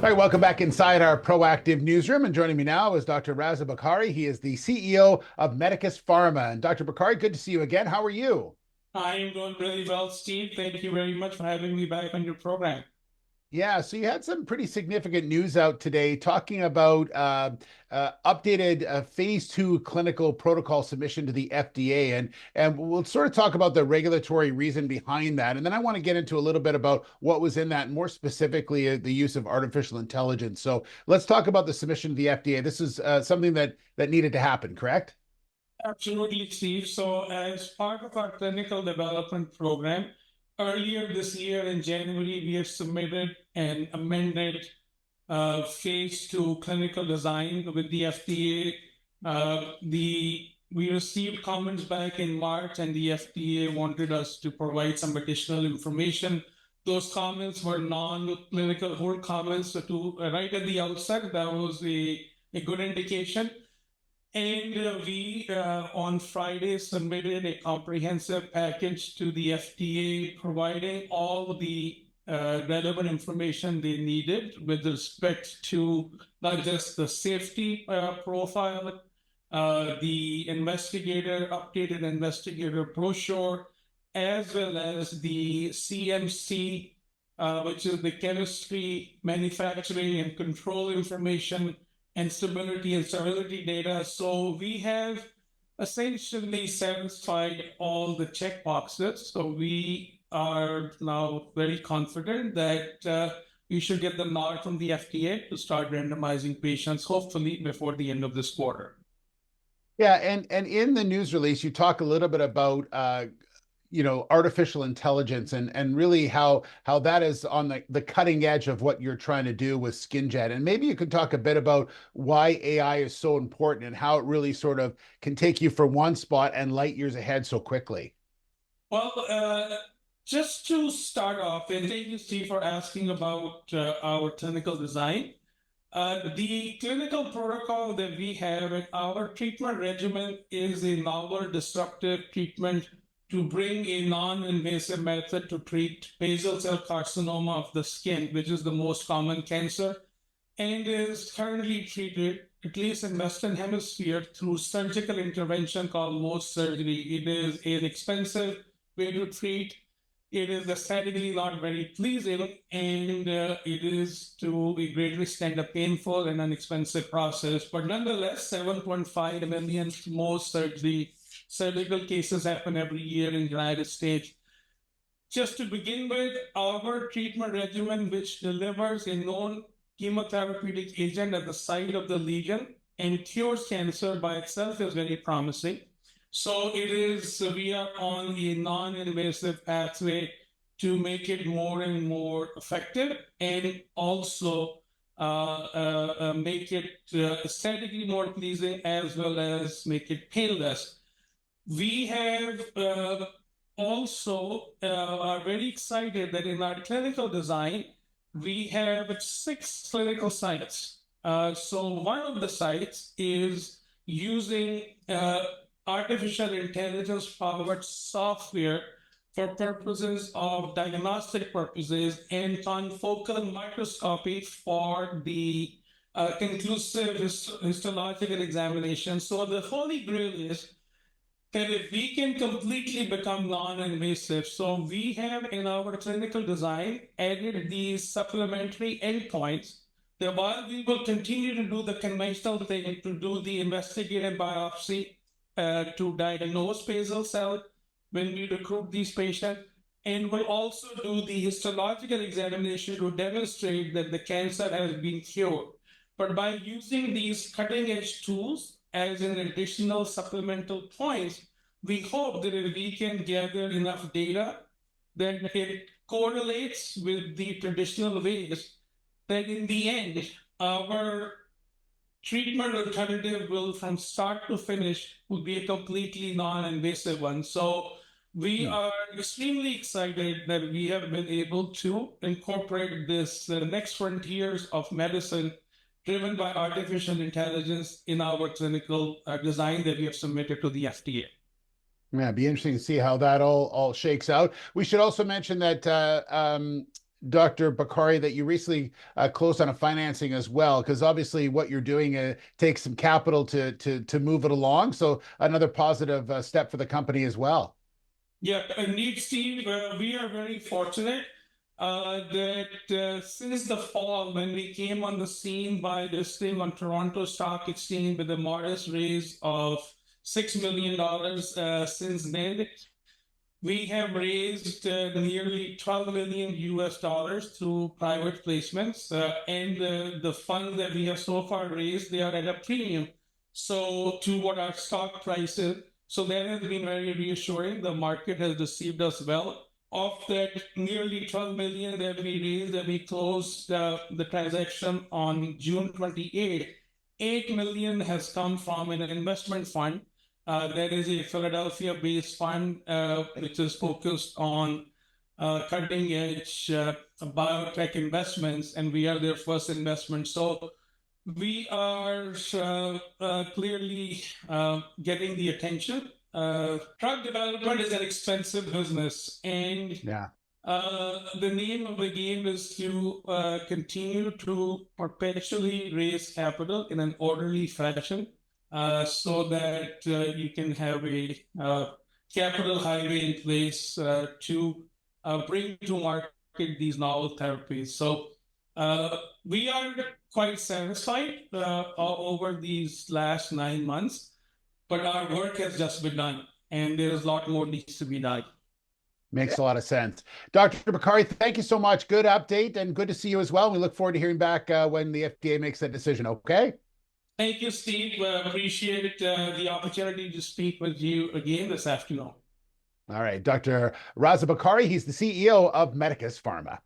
All right, welcome back inside our proactive newsroom. And joining me now is Dr. Raza Bakari. He is the CEO of Medicus Pharma. And Dr. Bakari, good to see you again. How are you? I am doing really well, Steve. Thank you very much for having me back on your program. Yeah, so you had some pretty significant news out today talking about updated phase two clinical protocol submission to the FDA, and we'll sort of talk about the regulatory reason behind that, and then I want to get into a little bit about what was in that, and more specifically the use of artificial intelligence. So let's talk about the submission to the FDA. This is something that needed to happen, correct? Absolutely, Steve. So, as part of our clinical development program, earlier this year in January, we have submitted an amended phase two clinical design with the FDA. We received comments back in March, and the FDA wanted us to provide some additional information. Those comments were non-clinical hold comments. So, right at the outset, that was a good indication. And we, on Friday, submitted a comprehensive package to the FDA, providing all the relevant information they needed with respect to not just the safety profile, the updated investigator brochure, as well as the CMC, which is the chemistry, manufacturing, and control information, and stability and sterility data. So we have essentially satisfied all the check boxes. So we are now very confident that we should get the nod from the FDA to start randomizing patients, hopefully before the end of this quarter. Yeah, and in the news release, you talk a little bit about artificial intelligence and really how that is on the cutting edge of what you're trying to do with SkinJet. And maybe you could talk a bit about why AI is so important and how it really sort of can take you from one spot and light years ahead so quickly. Well, just to start off, and thank you, Steve, for asking about our clinical design. The clinical protocol that we have in our treatment regimen is a novel disruptive treatment to bring a non-invasive method to treat basal cell carcinoma of the skin, which is the most common cancer, and is currently treated, at least in Western Hemisphere, through surgical intervention called Mohs surgery. It is an expensive way to treat. It is aesthetically not very pleasing, and it is to a great extent a painful and an expensive process. But nonetheless, 7.5 million Mohs surgical cases happen every year in the United States. Just to begin with, our treatment regimen, which delivers a known chemotherapeutic agent at the site of the lesion and cures cancer by itself, is very promising. So we are on a non-invasive pathway to make it more and more effective, and also make it aesthetically more pleasing, as well as make it painless. We have also are very excited that in our clinical design, we have 6 clinical sites. So one of the sites is using artificial intelligence powered software for purposes of diagnostic purposes and confocal microscopy for the conclusive histological examination. So the holy grail is that if we can completely become non-invasive, so we have in our clinical design added these supplementary endpoints that while we will continue to do the conventional thing, to do the investigative biopsy, to diagnose basal cell when we recruit these patients, and we'll also do the histological examination to demonstrate that the cancer has been cured. But by using these cutting-edge tools as an additional supplemental points, we hope that if we can gather enough data, then it correlates with the traditional ways, that in the end, our treatment alternative will, from start to finish, will be a completely non-invasive one. So we are extremely excited that we have been able to incorporate this next frontiers of medicine driven by artificial intelligence in our clinical design that we have submitted to the FDA. Yeah, it'd be interesting to see how that all shakes out. We should also mention that Dr. Bakari, that you recently closed on a financing as well, because obviously what you're doing takes some capital to move it along. So another positive step for the company as well. Yeah, indeed, Steve. We are very fortunate that since the fall, when we came on the scene by listing on Toronto Stock Exchange with a modest raise of $6 million, since then, we have raised nearly 12 million US dollars through private placements, and the funds that we have so far raised, they are at a premium. So to what our stock price is. So that has been very reassuring. The market has received us well. Of that nearly 12 million that we raised, that we closed the transaction on June 28th, 8 million has come from an investment fund. That is a Philadelphia-based fund which is focused on cutting-edge biotech investments, and we are their first investment. So we are clearly getting the attention. Drug development is an expensive business, and the name of the game is to continue to perpetually raise capital in an orderly fashion, so that you can have a capital highway in place to bring to market these novel therapies. So we are quite satisfied over these last 9 months, but our work has just been done, and there is a lot more needs to be done. Makes a lot of sense. Dr. Bakari, thank you so much. Good update, and good to see you as well. We look forward to hearing back when the FDA makes that decision, okay? Thank you, Steve. Appreciate the opportunity to speak with you again this afternoon. All right, Dr. Raza Bakari, he's the CEO of Medicus Pharma.